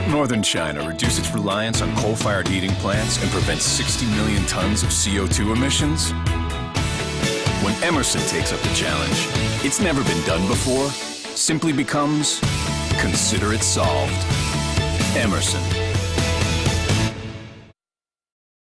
Northern China reduce its reliance on coal-fired heating plants and prevent 60 million tons of CO2 emissions? When Emerson takes up the challenge, it's never been done before, simply becomes, consider it solved. Emerson.